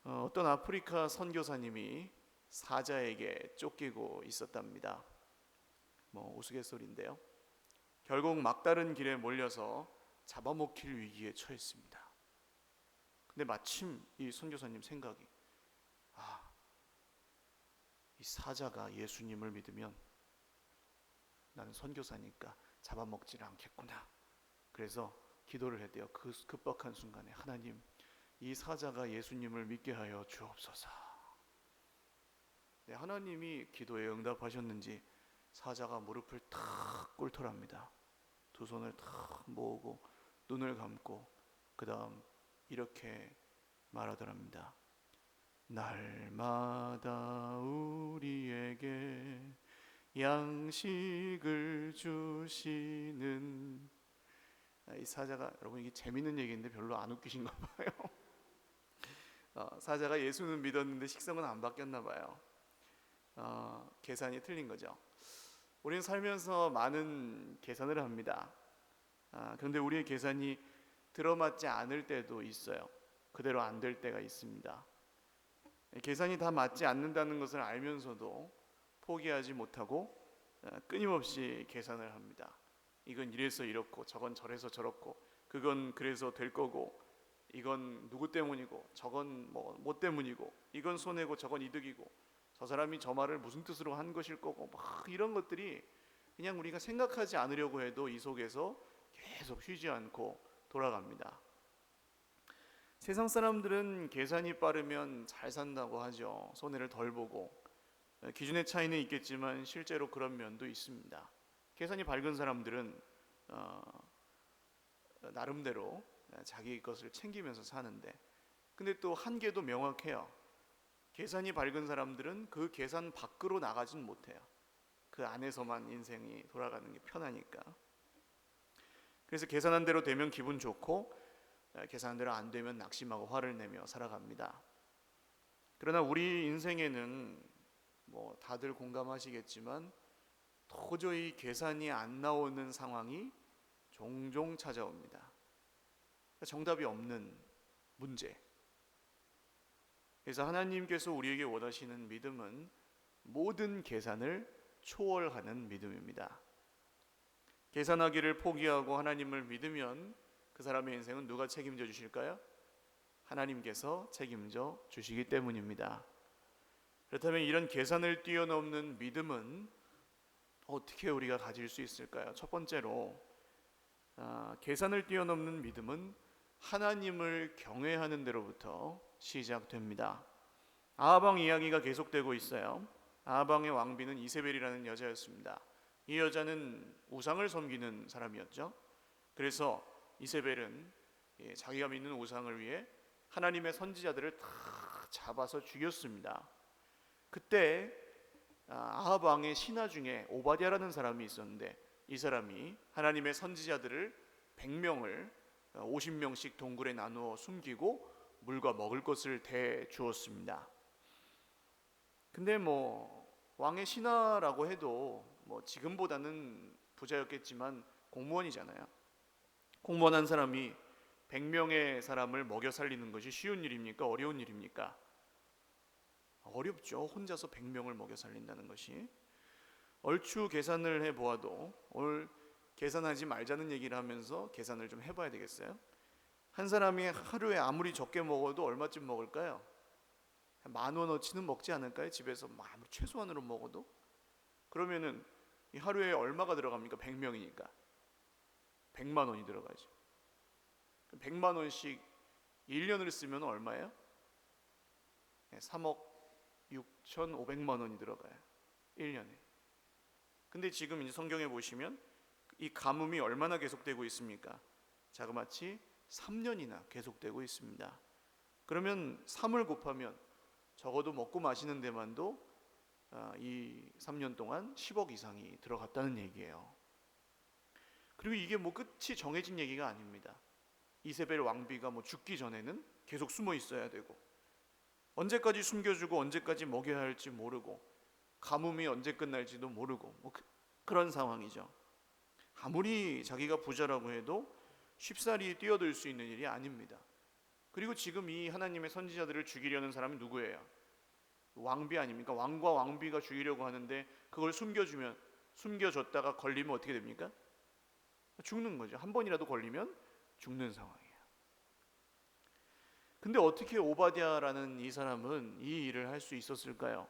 어떤 아프리카 선교사님이 사자에게 쫓기고 있었답니다. 우스갯소리인데요. 결국 막다른 길에 몰려서 잡아먹힐 위기에 처했습니다. 근데 마침 이 선교사님 생각이, 이 사자가 예수님을 믿으면 나는 선교사니까 잡아먹질 않겠구나. 그래서 기도를 했대요. 그 급박한 순간에, 하나님, 이 사자가 예수님을 믿게 하여 주옵소서. 네, 하나님이 기도에 응답하셨는지 사자가 무릎을 탁 꿇더랍니다. 두 손을 탁 모으고 눈을 감고 그 다음 이렇게 말하더랍니다. 날마다 우리에게 양식을 주시는, 이 사자가, 여러분 이게 재밌는 얘기인데 별로 안 웃기신가 봐요. 사자가 예수는 믿었는데 식성은 안 바뀌었나 봐요. 계산이 틀린 거죠. 우리는 살면서 많은 계산을 합니다. 그런데 우리의 계산이 들어맞지 않을 때도 있어요. 그대로 안 될 때가 있습니다. 계산이 다 맞지 않는다는 것을 알면서도 포기하지 못하고 끊임없이 계산을 합니다. 이건 이래서 이렇고, 저건 저래서 저렇고, 그건 그래서 될 거고, 이건 누구 때문이고, 저건 뭐 때문이고, 이건 손해고 저건 이득이고, 저 사람이 저 말을 무슨 뜻으로 한 것일 거고, 이런 것들이 그냥 우리가 생각하지 않으려고 해도 이 속에서 계속 쉬지 않고 돌아갑니다. 세상 사람들은 계산이 빠르면 잘 산다고 하죠. 손해를 덜 보고. 기준의 차이는 있겠지만 실제로 그런 면도 있습니다. 계산이 밝은 사람들은 나름대로 자기 것을 챙기면서 사는데, 근데 또 한계도 명확해요. 계산이 밝은 사람들은 그 계산 밖으로 나가진 못해요. 그 안에서만 인생이 돌아가는 게 편하니까. 그래서 계산한 대로 되면 기분 좋고, 계산한 대로 안 되면 낙심하고 화를 내며 살아갑니다. 그러나 우리 인생에는 다들 공감하시겠지만 도저히 계산이 안 나오는 상황이 종종 찾아옵니다. 정답이 없는 문제. 그래서 하나님께서 우리에게 원하시는 믿음은 모든 계산을 초월하는 믿음입니다. 계산하기를 포기하고 하나님을 믿으면 그 사람의 인생은 누가 책임져 주실까요? 하나님께서 책임져 주시기 때문입니다. 그렇다면 이런 계산을 뛰어넘는 믿음은 어떻게 우리가 가질 수 있을까요? 첫 번째로, 계산을 뛰어넘는 믿음은 하나님을 경외하는 데로부터 시작됩니다. 아하방 이야기가 계속되고 있어요. 아하방의 왕비는 이세벨이라는 여자였습니다. 이 여자는 우상을 섬기는 사람이었죠. 그래서 이세벨은 자기가 믿는 우상을 위해 하나님의 선지자들을 다 잡아서 죽였습니다. 그때 아합 왕의 신하 중에 오바댜라는 사람이 있었는데, 이 사람이 하나님의 선지자들을 100명을 50명씩 동굴에 나누어 숨기고 물과 먹을 것을 대주었습니다. 근데 왕의 신하라고 해도 지금보다는 부자였겠지만 공무원이잖아요. 공무원 한 사람이 100명의 사람을 먹여 살리는 것이 쉬운 일입니까? 어려운 일입니까? 어렵죠. 혼자서 100명을 먹여 살린다는 것이. 얼추 계산을 해보아도, 오늘 계산하지 말자는 얘기를 하면서 계산을 좀 해봐야 되겠어요? 한 사람이 하루에 아무리 적게 먹어도 얼마쯤 먹을까요? 10,000원어치는 먹지 않을까요? 집에서 아무리 최소한으로 먹어도. 그러면은 이 하루에 얼마가 들어갑니까? 100명이니까 100만 원이 들어가죠. 100만 원씩 1년을 쓰면 얼마예요? 3억 6,500만 원이 들어가요. 1년에. 근데 지금 이제 성경에 보시면 이 가뭄이 얼마나 계속되고 있습니까? 자그마치 3년이나 계속되고 있습니다. 그러면 3을 곱하면 적어도 먹고 마시는 데만도 이 3년 동안 10억 이상이 들어갔다는 얘기예요. 그리고 이게 끝이 정해진 얘기가 아닙니다. 이세벨 왕비가 죽기 전에는 계속 숨어 있어야 되고, 언제까지 숨겨주고 언제까지 먹여야 할지 모르고, 가뭄이 언제 끝날지도 모르고, 그런 상황이죠. 아무리 자기가 부자라고 해도 쉽사리 뛰어들 수 있는 일이 아닙니다. 그리고 지금 이 하나님의 선지자들을 죽이려는 사람이 누구예요? 왕비 아닙니까? 왕과 왕비가 죽이려고 하는데 그걸 숨겨줬다가 걸리면 어떻게 됩니까? 죽는 거죠. 한 번이라도 걸리면 죽는 상황이에요. 근데 어떻게 오바댜라는 이 사람은 이 일을 할 수 있었을까요?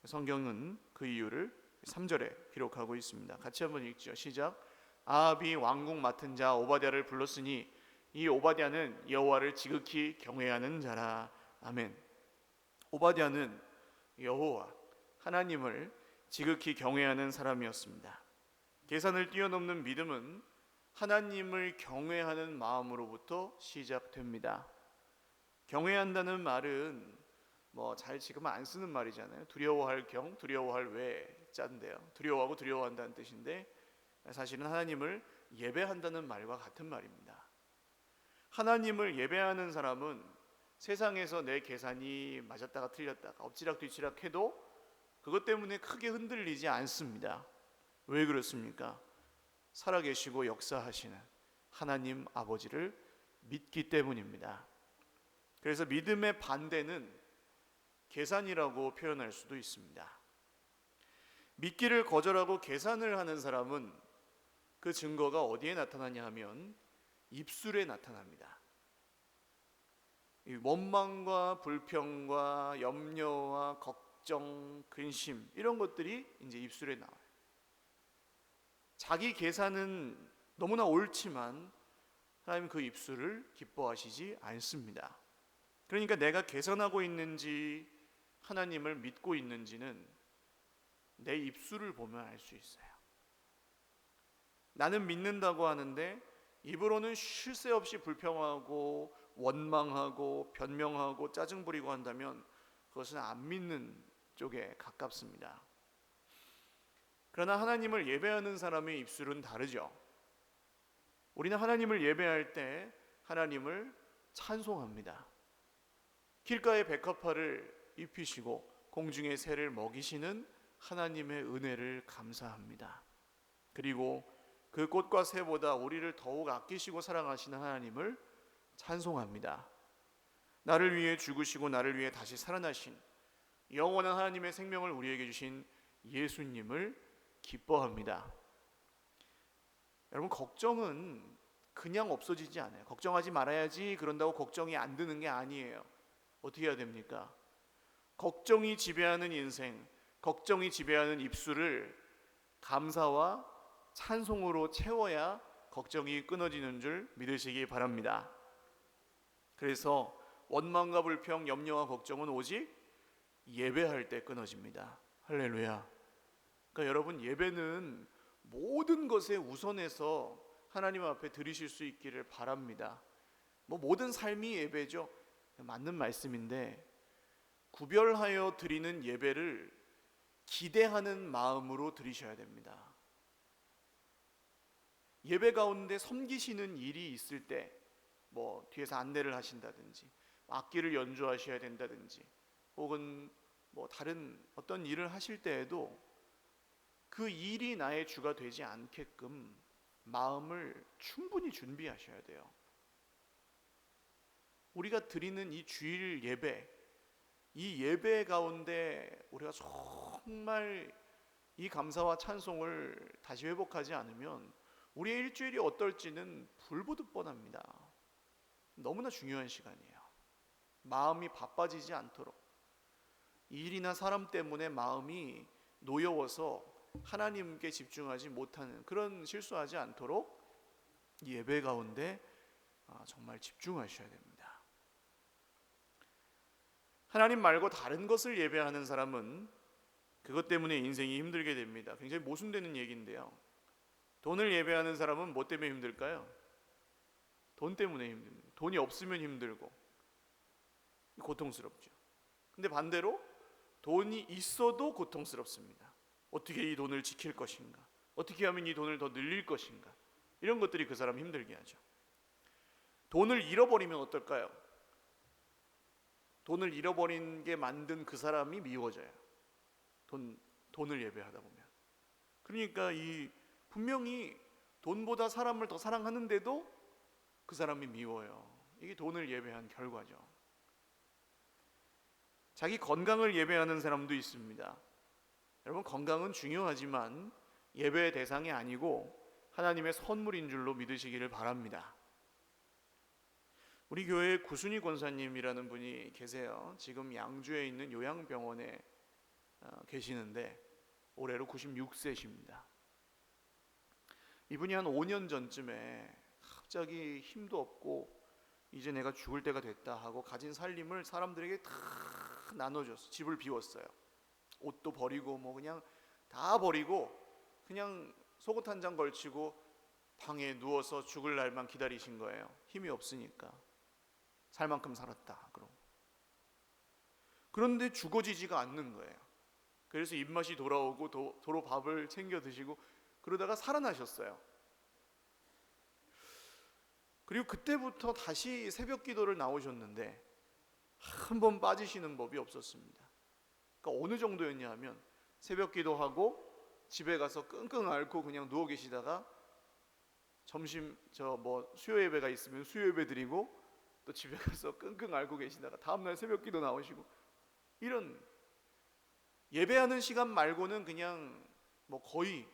성경은 그 이유를 3절에 기록하고 있습니다. 같이 한번 읽죠. 시작. 아합이 왕궁 맡은 자 오바댜를 불렀으니 이 오바댜는 여호와를 지극히 경외하는 자라. 아멘. 오바댜는 여호와 하나님을 지극히 경외하는 사람이었습니다. 계산을 뛰어넘는 믿음은 하나님을 경외하는 마음으로부터 시작됩니다. 경외한다는 말은 잘 지금 안 쓰는 말이잖아요. 두려워할 경, 두려워할 왜 짠데요. 두려워하고 두려워한다는 뜻인데 사실은 하나님을 예배한다는 말과 같은 말입니다. 하나님을 예배하는 사람은 세상에서 내 계산이 맞았다가 틀렸다가 엎치락뒤치락 해도 그것 때문에 크게 흔들리지 않습니다. 왜 그렇습니까? 살아계시고 역사하시는 하나님 아버지를 믿기 때문입니다. 그래서 믿음의 반대는 계산이라고 표현할 수도 있습니다. 믿기를 거절하고 계산을 하는 사람은 그 증거가 어디에 나타나냐 하면 입술에 나타납니다. 이 원망과 불평과 염려와 걱정, 근심 이런 것들이 이제 입술에 나와요. 자기 계산은 너무나 옳지만 하나님 그 입술을 기뻐하시지 않습니다. 그러니까 내가 계산하고 있는지 하나님을 믿고 있는지는 내 입술을 보면 알 수 있어요. 나는 믿는다고 하는데 입으로는 쉴 새 없이 불평하고 원망하고 변명하고 짜증 부리고 한다면 그것은 안 믿는 쪽에 가깝습니다. 그러나 하나님을 예배하는 사람의 입술은 다르죠. 우리는 하나님을 예배할 때 하나님을 찬송합니다. 길가의 백합화를 입히시고 공중의 새를 먹이시는 하나님의 은혜를 감사합니다. 그리고 그 꽃과 새보다 우리를 더욱 아끼시고 사랑하시는 하나님을 찬송합니다. 나를 위해 죽으시고 나를 위해 다시 살아나신 영원한 하나님의 생명을 우리에게 주신 예수님을 기뻐합니다. 여러분, 걱정은 그냥 없어지지 않아요. 걱정하지 말아야지 그런다고 걱정이 안 드는 게 아니에요. 어떻게 해야 됩니까? 걱정이 지배하는 인생, 걱정이 지배하는 입술을 감사와 찬송으로 채워야 걱정이 끊어지는 줄 믿으시기 바랍니다. 그래서 원망과 불평, 염려와 걱정은 오직 예배할 때 끊어집니다. 할렐루야. 그러니까 여러분, 예배는 모든 것에 우선해서 하나님 앞에 드리실 수 있기를 바랍니다. 모든 삶이 예배죠. 맞는 말씀인데 구별하여 드리는 예배를 기대하는 마음으로 드리셔야 됩니다. 예배 가운데 섬기시는 일이 있을 때 뒤에서 안내를 하신다든지 악기를 연주하셔야 된다든지 혹은 다른 어떤 일을 하실 때에도 그 일이 나의 주가 되지 않게끔 마음을 충분히 준비하셔야 돼요. 우리가 드리는 이 주일 예배, 이 예배 가운데 우리가 정말 이 감사와 찬송을 다시 회복하지 않으면 우리의 일주일이 어떨지는 불보듯 뻔합니다. 너무나 중요한 시간이에요. 마음이 바빠지지 않도록, 일이나 사람 때문에 마음이 노여워서 하나님께 집중하지 못하는 그런 실수하지 않도록 이 예배 가운데 정말 집중하셔야 됩니다. 하나님 말고 다른 것을 예배하는 사람은 그것 때문에 인생이 힘들게 됩니다. 굉장히 모순되는 얘기인데요. 돈을 예배하는 사람은 뭐 때문에 힘들까요? 돈 때문에 힘듭니다. 돈이 없으면 힘들고 고통스럽죠. 근데 반대로 돈이 있어도 고통스럽습니다. 어떻게 이 돈을 지킬 것인가? 어떻게 하면 이 돈을 더 늘릴 것인가? 이런 것들이 그 사람 힘들게 하죠. 돈을 잃어버리면 어떨까요? 돈을 잃어버린 게 만든 그 사람이 미워져요. 돈을 예배하다 보면. 그러니까 분명히 돈보다 사람을 더 사랑하는데도 그 사람이 미워요. 이게 돈을 예배한 결과죠. 자기 건강을 예배하는 사람도 있습니다. 여러분, 건강은 중요하지만 예배의 대상이 아니고 하나님의 선물인 줄로 믿으시기를 바랍니다. 우리 교회에 구순이 권사님이라는 분이 계세요. 지금 양주에 있는 요양병원에 계시는데 올해로 96세십니다. 이분이 한 5년 전쯤에 갑자기 힘도 없고 이제 내가 죽을 때가 됐다 하고 가진 살림을 사람들에게 다 나눠줬어요. 집을 비웠어요. 옷도 버리고 뭐 그냥 다 버리고 그냥 속옷 한 장 걸치고 방에 누워서 죽을 날만 기다리신 거예요. 힘이 없으니까. 살 만큼 살았다. 그런데 죽어지지가 않는 거예요. 그래서 입맛이 돌아오고 도로 밥을 챙겨 드시고 그러다가 살아나셨어요. 그리고 그때부터 다시 새벽 기도를 나오셨는데 한 번 빠지시는 법이 없었습니다. 그러니까 어느 정도였냐 하면 새벽 기도하고 집에 가서 끙끙 앓고 그냥 누워 계시다가 점심 수요 예배가 있으면 수요 예배 드리고 또 집에 가서 끙끙 앓고 계시다가 다음날 새벽 기도 나오시고, 이런 예배하는 시간 말고는 그냥 거의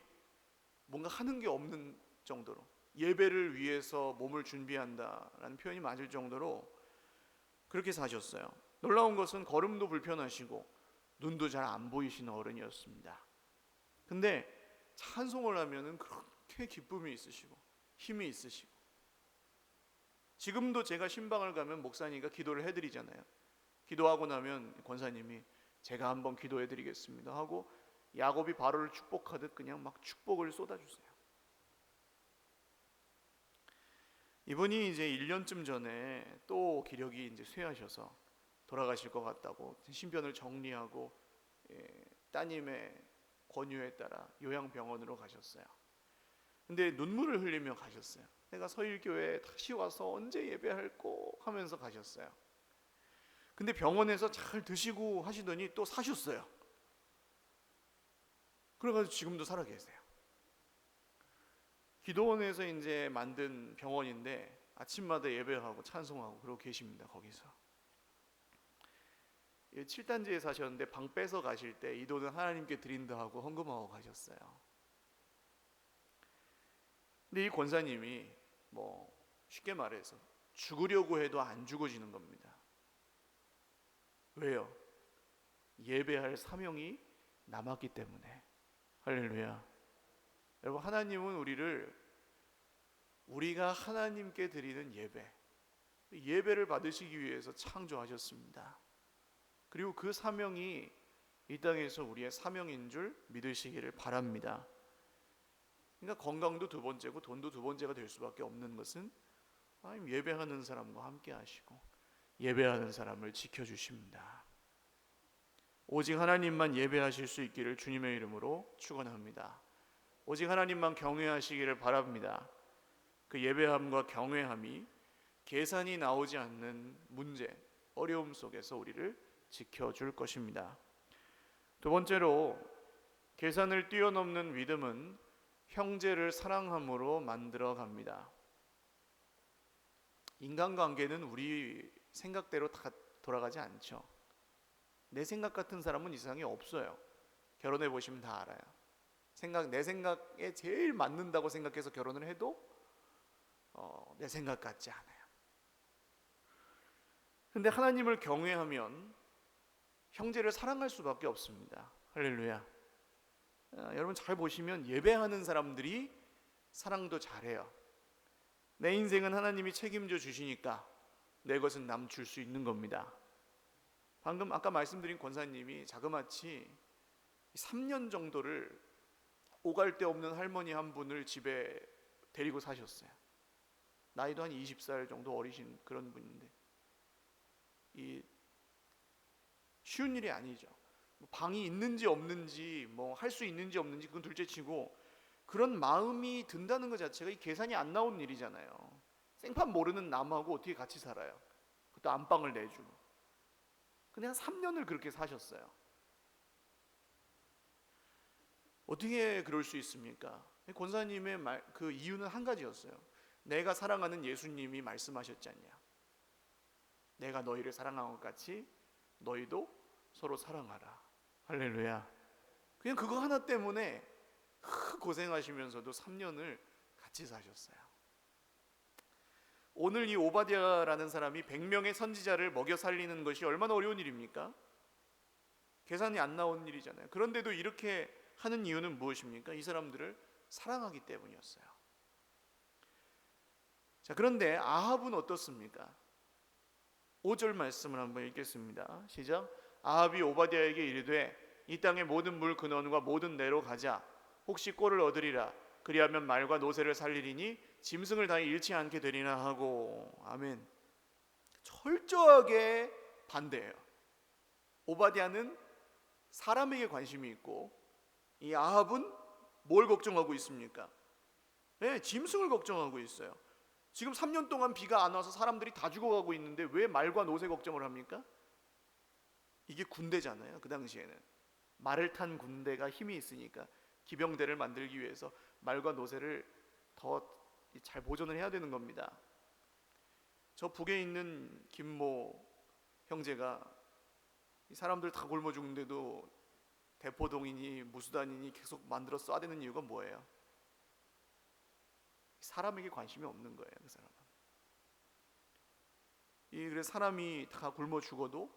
뭔가 하는 게 없는 정도로, 예배를 위해서 몸을 준비한다라는 표현이 맞을 정도로 그렇게 사셨어요. 놀라운 것은 걸음도 불편하시고 눈도 잘 안 보이시는 어른이었습니다. 근데 찬송을 하면은 그렇게 기쁨이 있으시고 힘이 있으시고, 지금도 제가 신방을 가면 목사님과 기도를 해드리잖아요. 기도하고 나면 권사님이 제가 한번 기도해드리겠습니다 하고 야곱이 바로를 축복하듯 그냥 막 축복을 쏟아주세요. 이분이 이제 1년쯤 전에 또 기력이 이제 쇠하셔서 돌아가실 것 같다고 신변을 정리하고 따님의 권유에 따라 요양병원으로 가셨어요. 근데 눈물을 흘리며 가셨어요. 내가 서일교회에 다시 와서 언제 예배할꼬 하면서 가셨어요. 근데 병원에서 잘 드시고 하시더니 또 사셨어요. 그래가지고 지금도 살아 계세요. 기도원에서 이제 만든 병원인데 아침마다 예배하고 찬송하고 그러고 계십니다. 거기서 7단지에 사셨는데 방 빼서 가실 때 이 돈은 하나님께 드린다 하고 헌금하고 가셨어요. 근데 이 권사님이 쉽게 말해서 죽으려고 해도 안 죽어지는 겁니다. 왜요? 예배할 사명이 남았기 때문에. 할렐루야. 여러분, 하나님은 우리가 하나님께 드리는 예배를 받으시기 위해서 창조하셨습니다. 그리고 그 사명이 이 땅에서 우리의 사명인 줄 믿으시기를 바랍니다. 그러니까 건강도 두 번째고 돈도 두 번째가 될 수밖에 없는 것은 하나님 예배하는 사람과 함께 하시고 예배하는 사람을 지켜주십니다. 오직 하나님만 예배하실 수 있기를 주님의 이름으로 축원합니다. 오직 하나님만 경외하시기를 바랍니다. 그 예배함과 경외함이 계산이 나오지 않는 문제, 어려움 속에서 우리를 지켜줄 것입니다. 두 번째로, 계산을 뛰어넘는 믿음은 형제를 사랑함으로 만들어 갑니다. 인간관계는 우리 생각대로 다 돌아가지 않죠. 내 생각 같은 사람은 이 세상에 없어요. 결혼해 보시면 다 알아요. 내 생각에 제일 맞는다고 생각해서 결혼을 해도 내 생각 같지 않아요. 근데 하나님을 경외하면 형제를 사랑할 수밖에 없습니다. 할렐루야. 여러분 잘 보시면 예배하는 사람들이 사랑도 잘해요. 내 인생은 하나님이 책임져 주시니까 내 것은 남 줄 수 있는 겁니다. 방금 아까 말씀드린 권사님이 자그마치 3년 정도를 오갈 데 없는 할머니 한 분을 집에 데리고 사셨어요. 나이도 한 20살 정도 어리신 그런 분인데, 쉬운 일이 아니죠. 방이 있는지 없는지 할 수 있는지 없는지 그건 둘째치고, 그런 마음이 든다는 것 자체가 이 계산이 안 나오는 일이잖아요. 생판 모르는 남하고 어떻게 같이 살아요. 그것도 안방을 내주고. 근데 한 3년을 그렇게 사셨어요. 어떻게 그럴 수 있습니까? 권사님의 그 이유는 한 가지였어요. 내가 사랑하는 예수님이 말씀하셨지 않냐. 내가 너희를 사랑한 것 같이 너희도 서로 사랑하라. 할렐루야. 그냥 그거 하나 때문에 고생하시면서도 3년을 같이 사셨어요. 오늘 이 오바댜라는 사람이 100명의 선지자를 먹여 살리는 것이 얼마나 어려운 일입니까? 계산이 안 나오는 일이잖아요. 그런데도 이렇게 하는 이유는 무엇입니까? 이 사람들을 사랑하기 때문이었어요. 자, 그런데 아합은 어떻습니까? 5절 말씀을 한번 읽겠습니다. 시작. 아합이 오바댜에게 이르되 이 땅의 모든 물 근원과 모든 내로 가자. 혹시 꼴을 얻으리라. 그리하면 말과 노새를 살리리니 짐승을 다 잃지 않게 되리나 하고. 아멘. 철저하게 반대해요. 오바댜는 사람에게 관심이 있고 이 아합은 뭘 걱정하고 있습니까? 네, 짐승을 걱정하고 있어요. 지금 3년 동안 비가 안 와서 사람들이 다 죽어가고 있는데 왜 말과 노새 걱정을 합니까? 이게 군대잖아요. 그 당시에는 말을 탄 군대가 힘이 있으니까 기병대를 만들기 위해서 말과 노새를 더 잘 보존을 해야 되는 겁니다. 저 북에 있는 김모 형제가 이 사람들 다 굶어 죽는데도 대포동이니 무수단이니 계속 만들어 쏴대는 이유가 뭐예요? 사람에게 관심이 없는 거예요. 그 사람은. 그래서 사람이 다 굶어 죽어도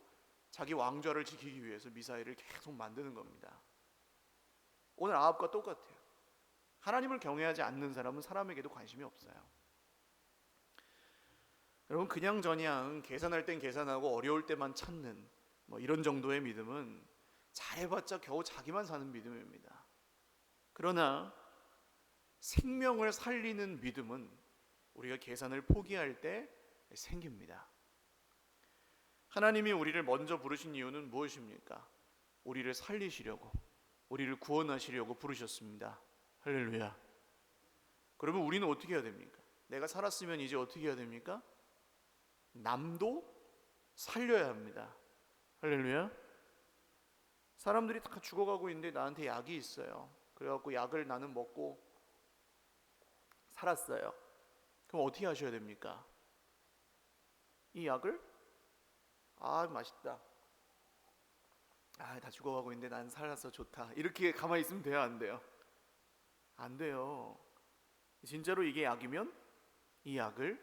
자기 왕좌를 지키기 위해서 미사일을 계속 만드는 겁니다. 오늘 아합과 똑같아요. 하나님을 경외하지 않는 사람은 사람에게도 관심이 없어요. 여러분, 그냥저냥 계산할 땐 계산하고 어려울 때만 찾는 이런 정도의 믿음은 잘해봤자 겨우 자기만 사는 믿음입니다. 그러나 생명을 살리는 믿음은 우리가 계산을 포기할 때 생깁니다. 하나님이 우리를 먼저 부르신 이유는 무엇입니까? 우리를 살리시려고, 우리를 구원하시려고 부르셨습니다. 할렐루야. 그러면 우리는 어떻게 해야 됩니까? 내가 살았으면 이제 어떻게 해야 됩니까? 남도 살려야 합니다. 할렐루야. 사람들이 다 죽어가고 있는데 나한테 약이 있어요. 그래갖고 약을 나는 먹고 살았어요. 그럼 어떻게 하셔야 됩니까? 이 약을 맛있다. 다 죽어가고 있는데 난 살아서 좋다. 이렇게 가만히 있으면 돼요, 안 돼요? 안 돼요. 진짜로 이게 약이면 이 약을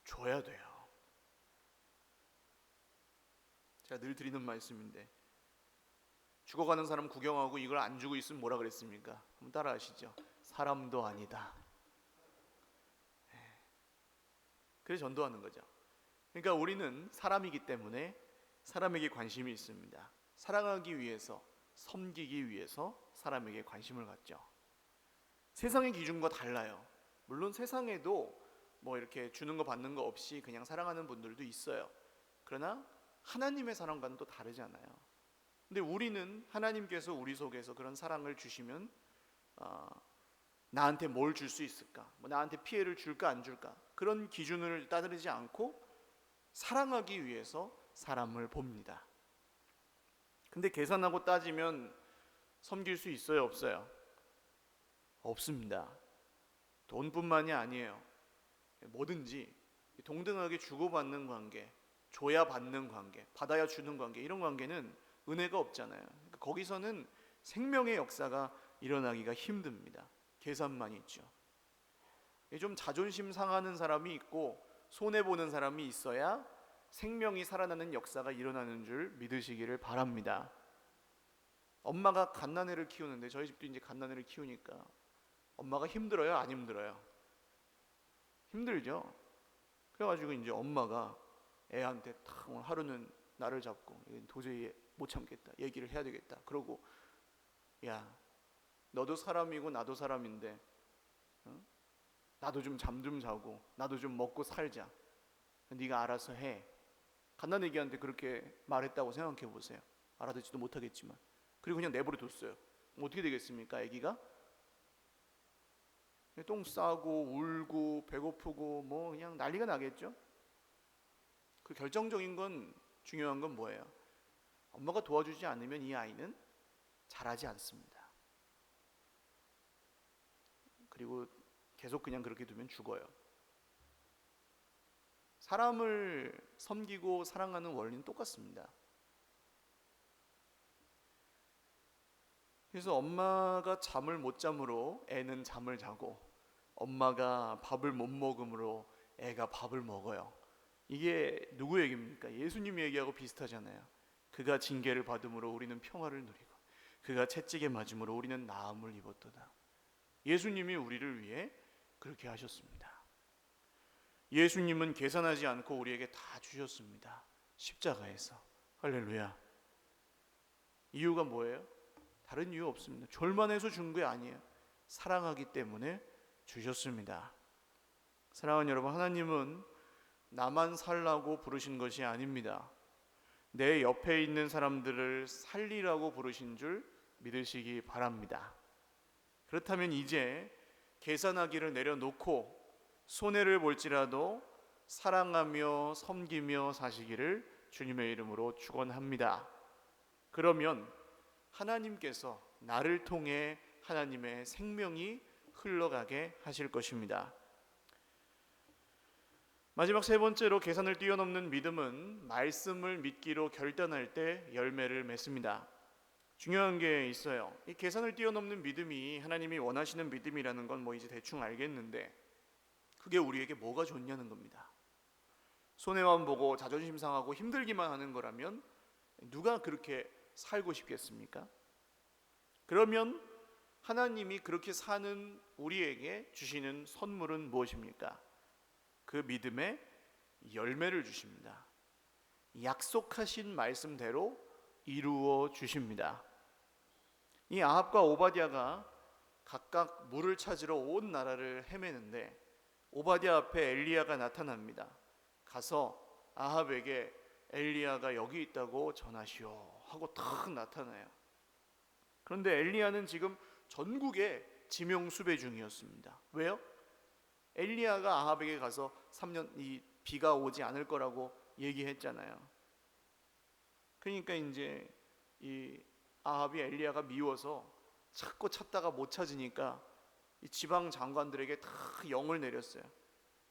줘야 돼요. 제가 늘 드리는 말씀인데 죽어가는 사람 구경하고 이걸 안 주고 있으면 뭐라 그랬습니까? 한번 따라 하시죠. 사람도 아니다. 그래서 전도하는 거죠. 그러니까 우리는 사람이기 때문에 사람에게 관심이 있습니다. 사랑하기 위해서, 섬기기 위해서 사람에게 관심을 갖죠. 세상의 기준과 달라요. 물론 세상에도 이렇게 주는 거 받는 거 없이 그냥 사랑하는 분들도 있어요. 그러나 하나님의 사랑과는 또 다르잖아요. 근데 우리는 하나님께서 우리 속에서 그런 사랑을 주시면 나한테 뭘 줄 수 있을까? 나한테 피해를 줄까 안 줄까? 그런 기준을 따르지 않고 사랑하기 위해서 사람을 봅니다. 근데 계산하고 따지면 섬길 수 있어요, 없어요? 없습니다. 돈뿐만이 아니에요. 뭐든지 동등하게 주고받는 관계, 줘야 받는 관계, 받아야 주는 관계, 이런 관계는 은혜가 없잖아요. 그러니까 거기서는 생명의 역사가 일어나기가 힘듭니다. 계산만 있죠. 좀 자존심 상하는 사람이 있고 손해보는 사람이 있어야 생명이 살아나는 역사가 일어나는 줄 믿으시기를 바랍니다. 엄마가 갓난애를 키우는데, 저희 집도 이제 갓난애를 키우니까 엄마가 힘들어요, 안 힘들어요? 힘들죠. 그래가지고 이제 엄마가 애한테 탁 오늘 하루는 나를 잡고 도저히 못 참겠다, 얘기를 해야 되겠다. 그러고 야, 너도 사람이고 나도 사람인데 나도 좀 잠 좀 자고 나도 좀 먹고 살자. 네가 알아서 해. 갓난애기한테 그렇게 말했다고 생각해 보세요. 알아듣지도 못하겠지만. 그리고 그냥 내버려 뒀어요. 어떻게 되겠습니까? 애기가 똥 싸고 울고 배고프고 그냥 난리가 나겠죠. 그 결정적인 건, 중요한 건 뭐예요? 엄마가 도와주지 않으면 이 아이는 자라지 않습니다. 그리고 계속 그냥 그렇게 두면 죽어요. 사람을 섬기고 사랑하는 원리는 똑같습니다. 그래서 엄마가 잠을 못 잠으로 애는 잠을 자고, 엄마가 밥을 못 먹음으로 애가 밥을 먹어요. 이게 누구 얘기입니까? 예수님 얘기하고 비슷하잖아요. 그가 징계를 받음으로 우리는 평화를 누리고, 그가 채찍에 맞음으로 우리는 나음을 입었도다. 예수님이 우리를 위해 그렇게 하셨습니다. 예수님은 계산하지 않고 우리에게 다 주셨습니다. 십자가에서. 할렐루야. 이유가 뭐예요? 다른 이유 없습니다. 졸만해서 준 게 아니에요. 사랑하기 때문에 주셨습니다. 사랑하는 여러분, 하나님은 나만 살라고 부르신 것이 아닙니다. 내 옆에 있는 사람들을 살리라고 부르신 줄 믿으시기 바랍니다. 그렇다면 이제 계산하기를 내려놓고 손해를 볼지라도 사랑하며 섬기며 사시기를 주님의 이름으로 축원합니다. 그러면 하나님께서 나를 통해 하나님의 생명이 흘러가게 하실 것입니다. 마지막 세 번째로 계산을 뛰어넘는 믿음은 말씀을 믿기로 결단할 때 열매를 맺습니다. 중요한 게 있어요. 이 계산을 뛰어넘는 믿음이 하나님이 원하시는 믿음이라는 건 뭐 이제 대충 알겠는데, 그게 우리에게 뭐가 좋냐는 겁니다. 손해만 보고 자존심 상하고 힘들기만 하는 거라면 누가 그렇게 살고 싶겠습니까? 그러면 하나님이 그렇게 사는 우리에게 주시는 선물은 무엇입니까? 그 믿음의 열매를 주십니다. 약속하신 말씀대로 이루어 주십니다. 이 아합과 오바댜가 각각 물을 찾으러 온 나라를 헤매는데 오바댜 앞에 엘리야가 나타납니다. 가서 아합에게 엘리야가 여기 있다고 전하시오 하고 탁 나타나요. 그런데 엘리야는 지금 전국에 지명수배 중이었습니다. 왜요? 엘리야가 아합에게 가서 3년 이 비가 오지 않을 거라고 얘기했잖아요. 그러니까 이제 이 아합이 엘리야가 미워서 찾고 찾다가 못 찾으니까 이 지방 장관들에게 다 영을 내렸어요.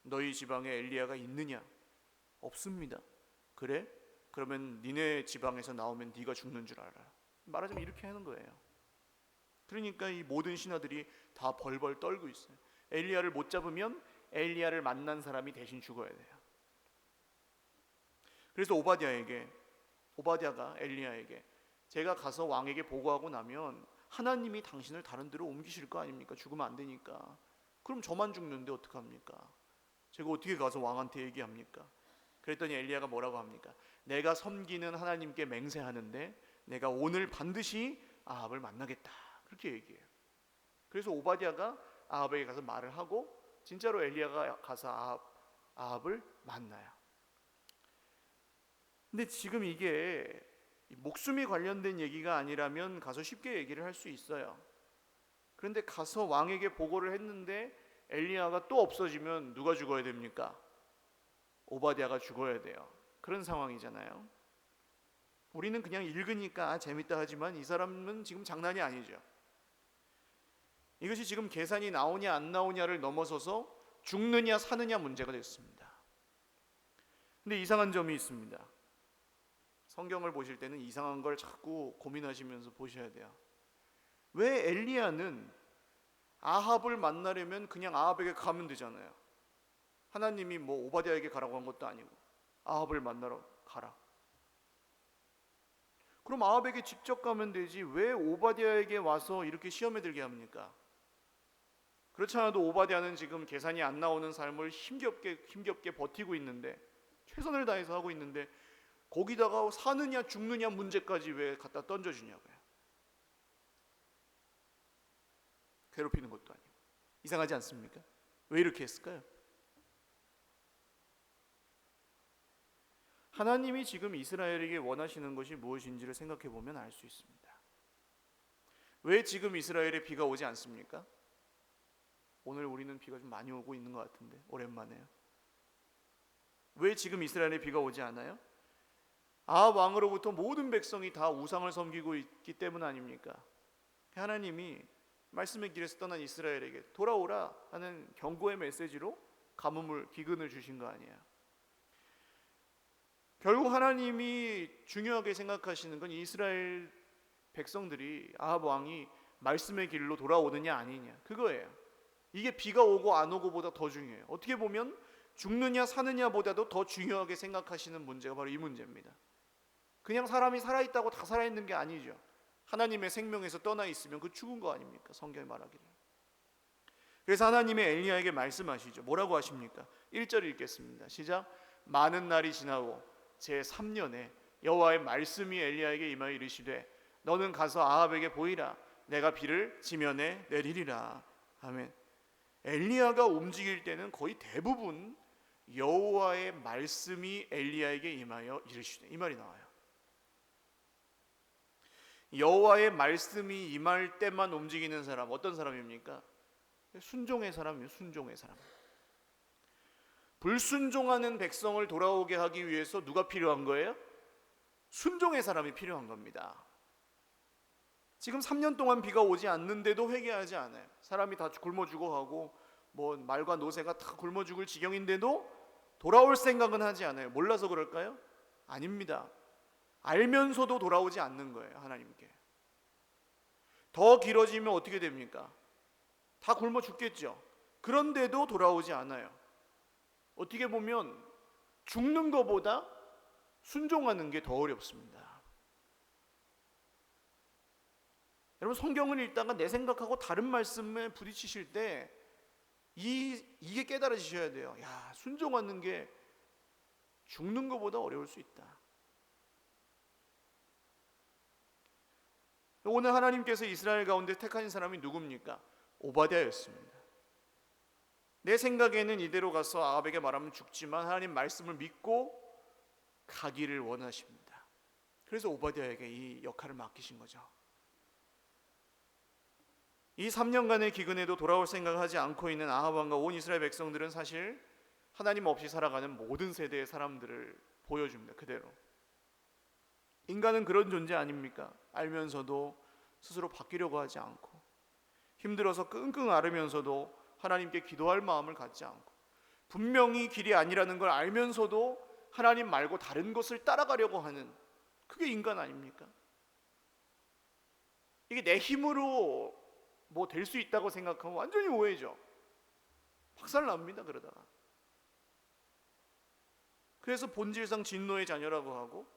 너희 지방에 엘리야가 있느냐? 없습니다. 그래? 그러면 니네 지방에서 나오면 네가 죽는 줄 알아. 말하자면 이렇게 하는 거예요. 그러니까 이 모든 신하들이 다 벌벌 떨고 있어요. 엘리야를 못 잡으면 엘리야를 만난 사람이 대신 죽어야 돼요. 그래서 오바댜가 엘리야에게 제가 가서 왕에게 보고하고 나면 하나님이 당신을 다른 데로 옮기실 거 아닙니까? 죽으면 안 되니까. 그럼 저만 죽는데 어떡합니까? 제가 어떻게 가서 왕한테 얘기합니까? 그랬더니 엘리야가 뭐라고 합니까? 내가 섬기는 하나님께 맹세하는데 내가 오늘 반드시 아합을 만나겠다. 그렇게 얘기해요. 그래서 오바댜가 아합에게 가서 말을 하고 진짜로 엘리야가 가서 아합을 만나요. 근데 지금 이게 목숨이 관련된 얘기가 아니라면 가서 쉽게 얘기를 할 수 있어요. 그런데 가서 왕에게 보고를 했는데 엘리야가 또 없어지면 누가 죽어야 됩니까? 오바댜가 죽어야 돼요. 그런 상황이잖아요. 우리는 그냥 읽으니까 재밌다 하지만 이 사람은 지금 장난이 아니죠. 이것이 지금 계산이 나오냐 안 나오냐를 넘어서서 죽느냐 사느냐 문제가 됐습니다. 근데 이상한 점이 있습니다. 성경을 보실 때는 이상한 걸 자꾸 고민하시면서 보셔야 돼요. 왜 엘리야는 아합을 만나려면 그냥 아합에게 가면 되잖아요. 하나님이 뭐 오바댜에게 가라고 한 것도 아니고 아합을 만나러 가라. 그럼 아합에게 직접 가면 되지 왜 오바댜에게 와서 이렇게 시험에 들게 합니까? 그렇지 않아도 오바댜는 지금 계산이 안 나오는 삶을 힘겹게 버티고 있는데 최선을 다해서 하고 있는데 거기다가 사느냐 죽느냐 문제까지 왜 갖다 던져주냐고요. 괴롭히는 것도 아니고. 이상하지 않습니까? 왜 이렇게 했을까요? 하나님이 지금 이스라엘에게 원하시는 것이 무엇인지를 생각해 보면 알 수 있습니다. 왜 지금 이스라엘에 비가 오지 않습니까? 오늘 우리는 비가 좀 많이 오고 있는 것 같은데 오랜만에요. 왜 지금 이스라엘에 비가 오지 않아요? 아합 왕으로부터 모든 백성이 다 우상을 섬기고 있기 때문 아닙니까? 하나님이 말씀의 길에서 떠난 이스라엘에게 돌아오라 하는 경고의 메시지로 가뭄을 기근을 주신 거 아니에요. 결국 하나님이 중요하게 생각하시는 건 이스라엘 백성들이 아합 왕이 말씀의 길로 돌아오느냐 아니냐, 그거예요. 이게 비가 오고 안 오고보다 더 중요해요. 어떻게 보면 죽느냐 사느냐보다도 더 중요하게 생각하시는 문제가 바로 이 문제입니다. 그냥 사람이 살아있다고 다 살아있는 게 아니죠. 하나님의 생명에서 떠나 있으면 그 죽은 거 아닙니까? 성경이 말하기를. 그래서 하나님의 엘리야에게 말씀하시죠. 뭐라고 하십니까? 1절 읽겠습니다. 시작. 많은 날이 지나고 제3년에 여호와의 말씀이 엘리야에게 임하여 이르시되 너는 가서 아합에게 보이라. 내가 비를 지면에 내리리라. 아멘. 엘리야가 움직일 때는 거의 대부분 여호와의 말씀이 엘리야에게 임하여 이르시되, 이 말이 나와요. 여호와의 말씀이 임할 때만 움직이는 사람, 어떤 사람입니까? 순종의 사람이에요. 순종의 사람. 불순종하는 백성을 돌아오게 하기 위해서 누가 필요한 거예요? 순종의 사람이 필요한 겁니다. 지금 3년 동안 비가 오지 않는데도 회개하지 않아요. 사람이 다 굶어 죽어가고 뭐 말과 노새가 다 굶어 죽을 지경인데도 돌아올 생각은 하지 않아요. 몰라서 그럴까요? 아닙니다. 알면서도 돌아오지 않는 거예요. 하나님께. 더 길어지면 어떻게 됩니까? 다 굶어 죽겠죠. 그런데도 돌아오지 않아요. 어떻게 보면 죽는 것보다 순종하는 게 더 어렵습니다. 여러분, 성경을 읽다가 내 생각하고 다른 말씀에 부딪히실 때 이게 깨달아지셔야 돼요. 야, 순종하는 게 죽는 것보다 어려울 수 있다. 오늘 하나님께서 이스라엘 가운데 택하신 사람이 누굽니까? 오바댜였습니다. 내 생각에는 이대로 가서 아합에게 말하면 죽지만 하나님 말씀을 믿고 가기를 원하십니다. 그래서 오바댜에게 이 역할을 맡기신 거죠. 이 3년간의 기근에도 돌아올 생각을 하지 않고 있는 아합 왕과 온 이스라엘 백성들은 사실 하나님 없이 살아가는 모든 세대의 사람들을 보여줍니다. 그대로. 인간은 그런 존재 아닙니까? 알면서도 스스로 바뀌려고 하지 않고, 힘들어서 끙끙 앓으면서도 하나님께 기도할 마음을 갖지 않고, 분명히 길이 아니라는 걸 알면서도 하나님 말고 다른 것을 따라가려고 하는, 그게 인간 아닙니까? 이게 내 힘으로 뭐 될 수 있다고 생각하면 완전히 오해죠. 박살납니다. 그러다가. 그래서 본질상 진노의 자녀라고 하고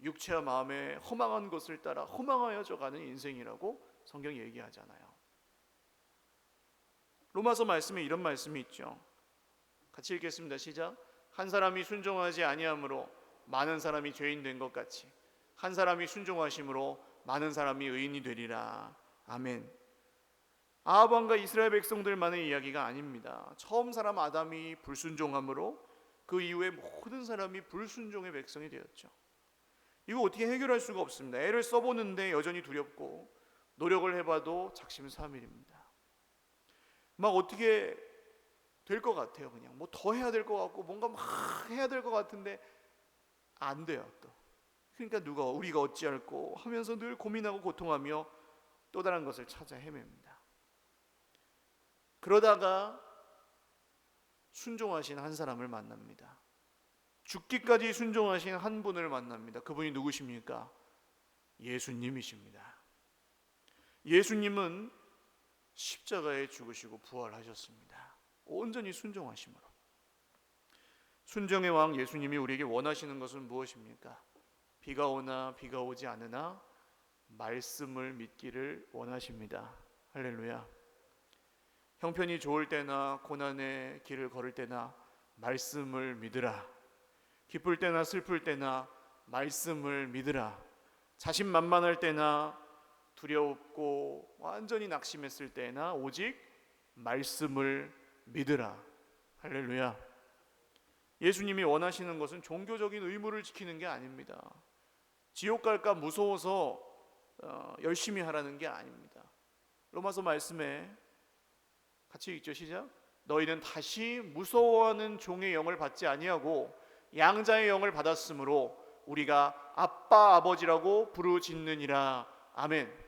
육체와 마음의 허망한 것을 따라 허망하여져 가는 인생이라고 성경이 얘기하잖아요. 로마서 말씀에 이런 말씀이 있죠. 같이 읽겠습니다. 시작. 한 사람이 순종하지 아니함으로 많은 사람이 죄인 된 것 같이 한 사람이 순종하심으로 많은 사람이 의인이 되리라. 아멘. 아합 왕과 이스라엘 백성들만의 이야기가 아닙니다. 처음 사람 아담이 불순종함으로 그 이후에 모든 사람이 불순종의 백성이 되었죠. 이거 어떻게 해결할 수가 없습니다. 애를 써보는데 여전히 두렵고 노력을 해봐도 작심삼일입니다. 막 어떻게 될 것 같아요. 그냥 뭐 더 해야 될 것 같고 뭔가 막 해야 될 것 같은데 안 돼요. 또 그러니까 우리가 어찌할꼬 하면서 늘 고민하고 고통하며 또 다른 것을 찾아 헤맵니다. 그러다가 순종하신 한 사람을 만납니다. 죽기까지 순종하신 한 분을 만납니다. 그분이 누구십니까? 예수님이십니다. 예수님은 십자가에 죽으시고 부활하셨습니다. 온전히 순종하심으로. 순종의 왕 예수님이 우리에게 원하시는 것은 무엇입니까? 비가 오나 비가 오지 않으나 말씀을 믿기를 원하십니다. 할렐루야. 형편이 좋을 때나 고난의 길을 걸을 때나 말씀을 믿으라. 기쁠 때나 슬플 때나 말씀을 믿으라. 자신만만할 때나 두렵고 완전히 낙심했을 때나 오직 말씀을 믿으라. 할렐루야. 예수님이 원하시는 것은 종교적인 의무를 지키는 게 아닙니다. 지옥 갈까 무서워서 열심히 하라는 게 아닙니다. 로마서 말씀에 같이 읽죠. 시작. 너희는 다시 무서워하는 종의 영을 받지 아니하고 양자의 영을 받았으므로 우리가 아빠 아버지라고 부르짖느니라. 아멘.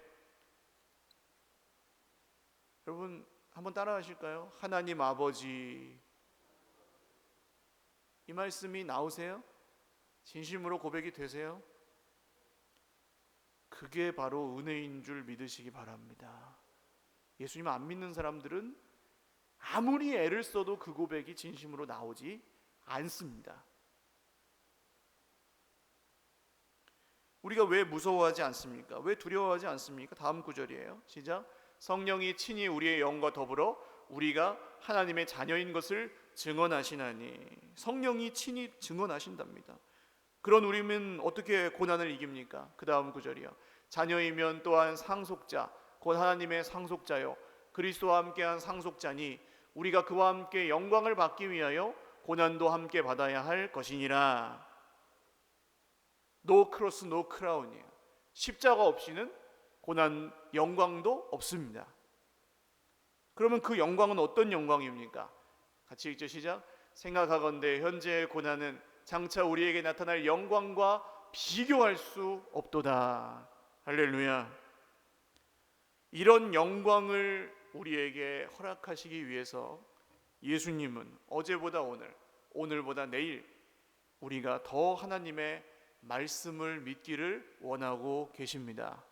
여러분 한번 따라 하실까요? 하나님 아버지. 이 말씀이 나오세요? 진심으로 고백이 되세요? 그게 바로 은혜인 줄 믿으시기 바랍니다. 예수님 안 믿는 사람들은 아무리 애를 써도 그 고백이 진심으로 나오지 않습니다. 우리가 왜 무서워하지 않습니까? 왜 두려워하지 않습니까? 다음 구절이에요. 시작. 성령이 친히 우리의 영과 더불어 우리가 하나님의 자녀인 것을 증언하시나니. 성령이 친히 증언하신답니다. 그런 우리는 어떻게 고난을 이깁니까? 그 다음 구절이요. 자녀이면 또한 상속자, 곧 하나님의 상속자요 그리스도와 함께한 상속자니 우리가 그와 함께 영광을 받기 위하여 고난도 함께 받아야 할 것이니라. 노 크로스 노 크라운이에요. 십자가 없이는 고난 영광도 없습니다. 그러면 그 영광은 어떤 영광입니까? 같이 읽죠. 시작. 생각하건대 현재의 고난은 장차 우리에게 나타날 영광과 비교할 수 없도다. 할렐루야. 이런 영광을 우리에게 허락하시기 위해서 예수님은 어제보다 오늘, 오늘보다 내일 우리가 더 하나님의 말씀을 믿기를 원하고 계십니다.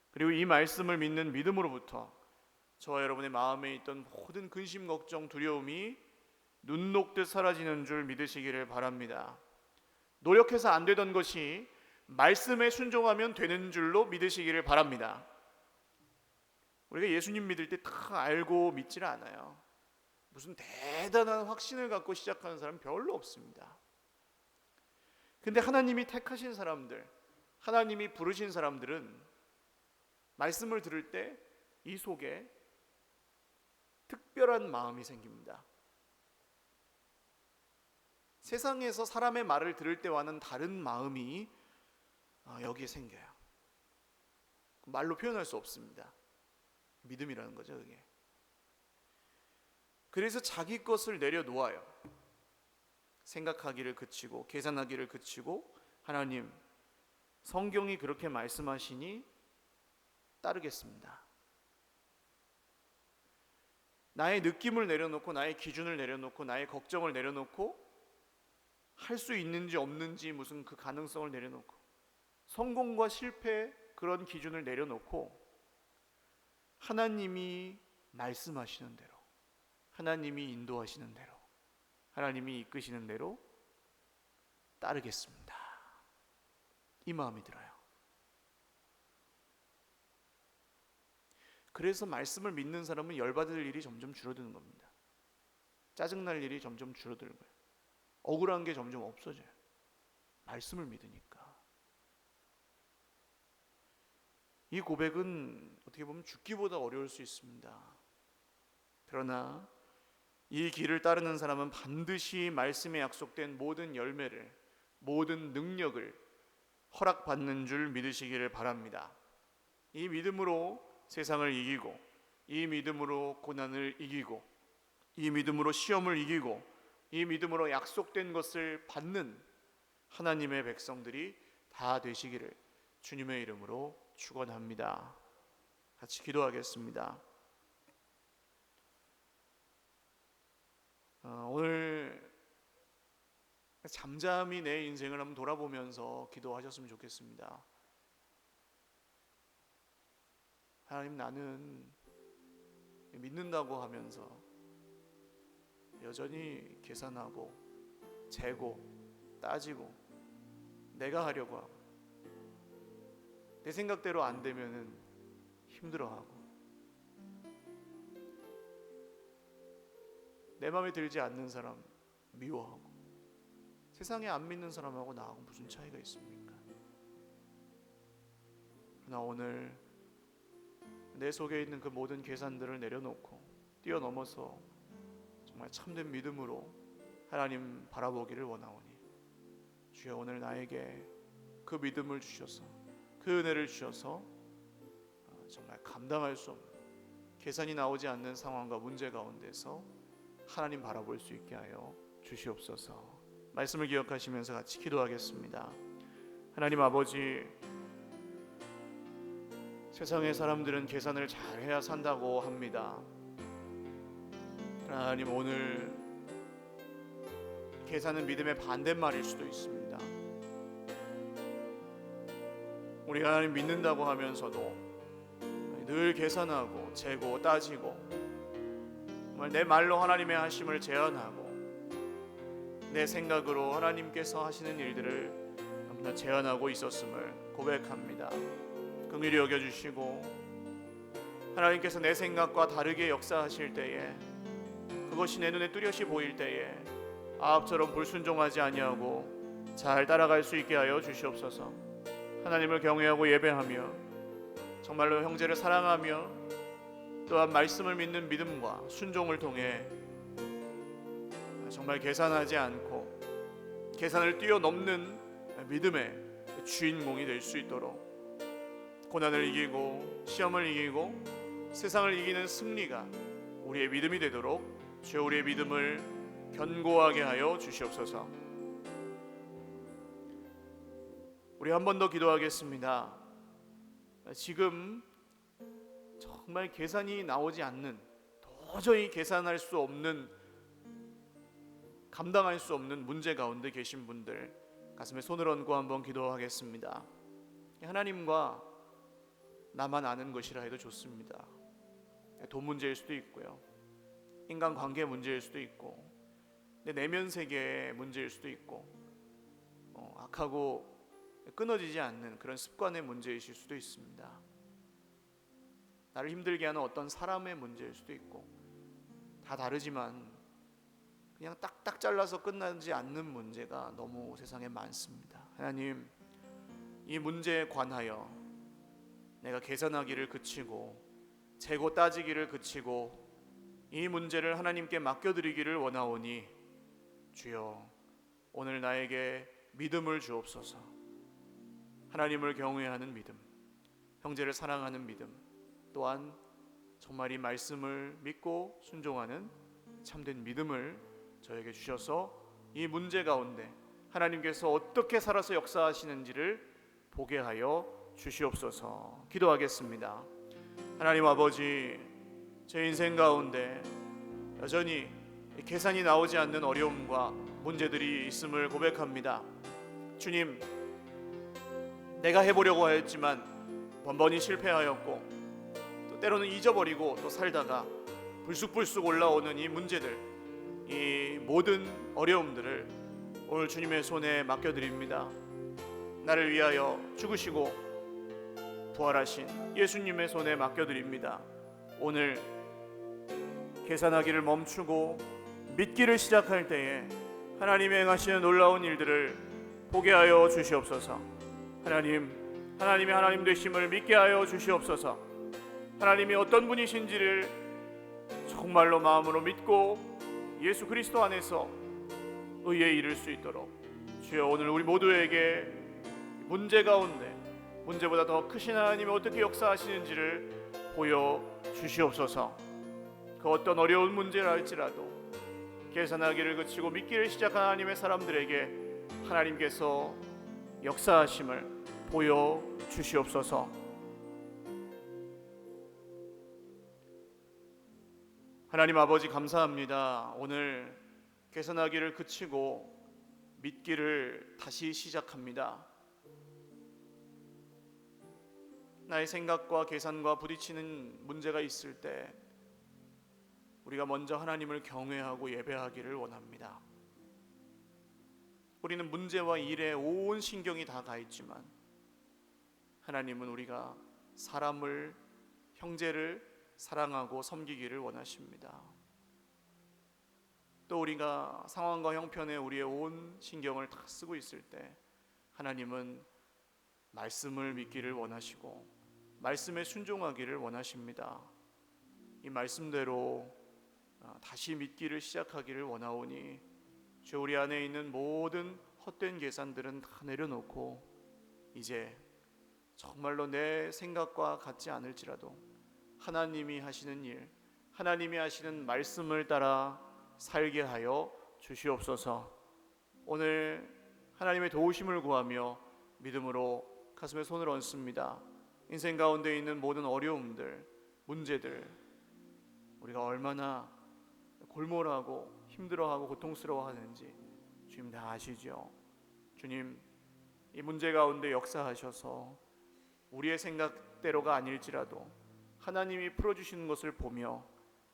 그리고 이 말씀을 믿는 믿음으로부터 저와 여러분의 마음에 있던 모든 근심, 걱정, 두려움이 눈 녹듯 사라지는 줄 믿으시기를 바랍니다. 노력해서 안 되던 것이 말씀에 순종하면 되는 줄로 믿으시기를 바랍니다. 우리가 예수님 믿을 때 다 알고 믿지를 않아요. 무슨 대단한 확신을 갖고 시작하는 사람은 별로 없습니다. 근데 하나님이 택하신 사람들, 하나님이 부르신 사람들은 말씀을 들을 때 이 속에 특별한 마음이 생깁니다. 세상에서 사람의 말을 들을 때와는 다른 마음이 여기에 생겨요. 말로 표현할 수 없습니다. 믿음이라는 거죠, 그게. 그래서 자기 것을 내려놓아요. 생각하기를 그치고 계산하기를 그치고 하나님, 성경이 그렇게 말씀하시니 따르겠습니다. 나의 느낌을 내려놓고 나의 기준을 내려놓고 나의 걱정을 내려놓고 할 수 있는지 없는지 무슨 그 가능성을 내려놓고 성공과 실패 그런 기준을 내려놓고 하나님이 말씀하시는 대로, 하나님이 인도하시는 대로, 하나님이 이끄시는 대로 따르겠습니다. 이 마음이 들어요. 그래서 말씀을 믿는 사람은 열받을 일이 점점 줄어드는 겁니다. 짜증날 일이 점점 줄어들고요. 억울한 게 점점 없어져요. 말씀을 믿으니까. 이 고백은 어떻게 보면 죽기보다 어려울 수 있습니다. 그러나 이 길을 따르는 사람은 반드시 말씀에 약속된 모든 열매를, 모든 능력을 허락받는 줄 믿으시기를 바랍니다. 이 믿음으로 세상을 이기고, 이 믿음으로 고난을 이기고, 이 믿음으로 시험을 이기고, 이 믿음으로 약속된 것을 받는 하나님의 백성들이 다 되시기를 주님의 이름으로 축원합니다. 같이 기도하겠습니다. 오늘 잠잠히 내 인생을 한번 돌아보면서 기도하셨으면 좋겠습니다. 하나님, 나는 믿는다고 하면서 여전히 계산하고 재고 따지고 내가 하려고 하고 내 생각대로 안 되면은 힘들어하고 내 마음에 들지 않는 사람 미워하고 세상에 안 믿는 사람하고 나하고 무슨 차이가 있습니까? 그러나 오늘 내 속에 있는 그 모든 계산들을 내려놓고 뛰어넘어서 정말 참된 믿음으로 하나님 바라보기를 원하오니 주여, 오늘 나에게 그 믿음을 주셔서 그 은혜를 주셔서 정말 감당할 수 없는 계산이 나오지 않는 상황과 문제 가운데서 하나님 바라볼 수 있게 하여 주시옵소서. 말씀을 기억하시면서 같이 기도하겠습니다. 하나님 아버지, 세상의 사람들은 계산을 잘해야 산다고 합니다. 하나님, 오늘 계산은 믿음의 반대말일 수도 있습니다. 우리가 하나님 믿는다고 하면서도 늘 계산하고 재고 따지고 정말 내 말로 하나님의 하심을 제한하고 내 생각으로 하나님께서 하시는 일들을 너무나 제한하고 있었음을 고백합니다. 긍휼히 여겨주시고 하나님께서 내 생각과 다르게 역사하실 때에 그것이 내 눈에 뚜렷이 보일 때에 아합처럼 불순종하지 아니하고 잘 따라갈 수 있게 하여 주시옵소서. 하나님을 경외하고 예배하며 정말로 형제를 사랑하며 또한 말씀을 믿는 믿음과 순종을 통해 정말 계산하지 않고 계산을 뛰어넘는 믿음의 주인공이 될 수 있도록 고난을 이기고 시험을 이기고 세상을 이기는 승리가 우리의 믿음이 되도록 주여 우리의 믿음을 견고하게 하여 주시옵소서. 우리 한 번 더 기도하겠습니다. 지금 정말 계산이 나오지 않는, 도저히 계산할 수 없는, 감당할 수 없는 문제 가운데 계신 분들 가슴에 손을 얹고 한번 기도하겠습니다. 하나님과 나만 아는 것이라 해도 좋습니다. 돈 문제일 수도 있고요, 인간관계 문제일 수도 있고, 내 내면 세계의 문제일 수도 있고, 악하고 끊어지지 않는 그런 습관의 문제이실 수도 있습니다. 나를 힘들게 하는 어떤 사람의 문제일 수도 있고, 다 다르지만 그냥 딱딱 잘라서 끝나지 않는 문제가 너무 세상에 많습니다. 하나님, 이 문제에 관하여 내가 계산하기를 그치고 재고 따지기를 그치고 이 문제를 하나님께 맡겨드리기를 원하오니 주여 오늘 나에게 믿음을 주옵소서. 하나님을 경외하는 믿음, 형제를 사랑하는 믿음, 또한 정말 이 말씀을 믿고 순종하는 참된 믿음을 저에게 주셔서 이 문제 가운데 하나님께서 어떻게 살아서 역사하시는지를 보게 하여 주시옵소서. 기도하겠습니다. 하나님 아버지, 제 인생 가운데 여전히 계산이 나오지 않는 어려움과 문제들이 있음을 고백합니다. 주님, 내가 해보려고 하였지만 번번이 실패하였고 또 때로는 잊어버리고 또 살다가 불쑥불쑥 올라오는 이 문제들, 이 모든 어려움들을 오늘 주님의 손에 맡겨드립니다. 나를 위하여 죽으시고 부활하신 예수님의 손에 맡겨드립니다. 오늘 계산하기를 멈추고 믿기를 시작할 때에 하나님의 행하시는 놀라운 일들을 보게 하여 주시옵소서. 하나님의 하나님 되심을 믿게 하여 주시옵소서. 하나님이 어떤 분이신지를 정말로 마음으로 믿고 예수 그리스도 안에서 의에 이를 수 있도록 주여 오늘 우리 모두에게 문제 가운데 문제보다 더 크신 하나님이 어떻게 역사하시는지를 보여 주시옵소서. 그 어떤 어려운 문제라 할지라도 계산하기를 그치고 믿기를 시작한 하나님의 사람들에게 하나님께서 역사하심을 보여 주시옵소서. 하나님 아버지 감사합니다. 오늘 계산하기를 그치고 믿기를 다시 시작합니다. 나의 생각과 계산과 부딪히는 문제가 있을 때 우리가 먼저 하나님을 경외하고 예배하기를 원합니다. 우리는 문제와 일에 온 신경이 다 가 있지만 하나님은 우리가 사람을, 형제를 사랑하고 섬기기를 원하십니다. 또 우리가 상황과 형편에 우리의 온 신경을 다 쓰고 있을 때 하나님은 말씀을 믿기를 원하시고 말씀에 순종하기를 원하십니다. 이 말씀대로 다시 믿기를 시작하기를 원하오니 주여 우리 안에 있는 모든 헛된 계산들은 다 내려놓고 이제 정말로 내 생각과 같지 않을지라도 하나님이 하시는 일, 하나님이 하시는 말씀을 따라 살게 하여 주시옵소서. 오늘 하나님의 도우심을 구하며 믿음으로 가슴에 손을 얹습니다. 인생 가운데 있는 모든 어려움들, 문제들, 우리가 얼마나 골몰하고 힘들어하고 고통스러워하는지 주님 다 아시죠. 주님, 이 문제 가운데 역사하셔서 우리의 생각대로가 아닐지라도 하나님이 풀어주시는 것을 보며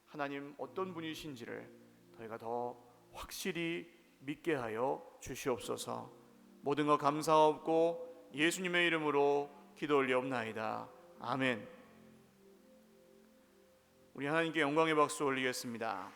하나님 어떤 분이신지를 저희가 더 확실히 믿게 하여 주시옵소서. 모든 것 감사하옵고 예수님의 이름으로 기도 올리옵나이다. 아멘. 우리 하나님께 영광의 박수 올리겠습니다.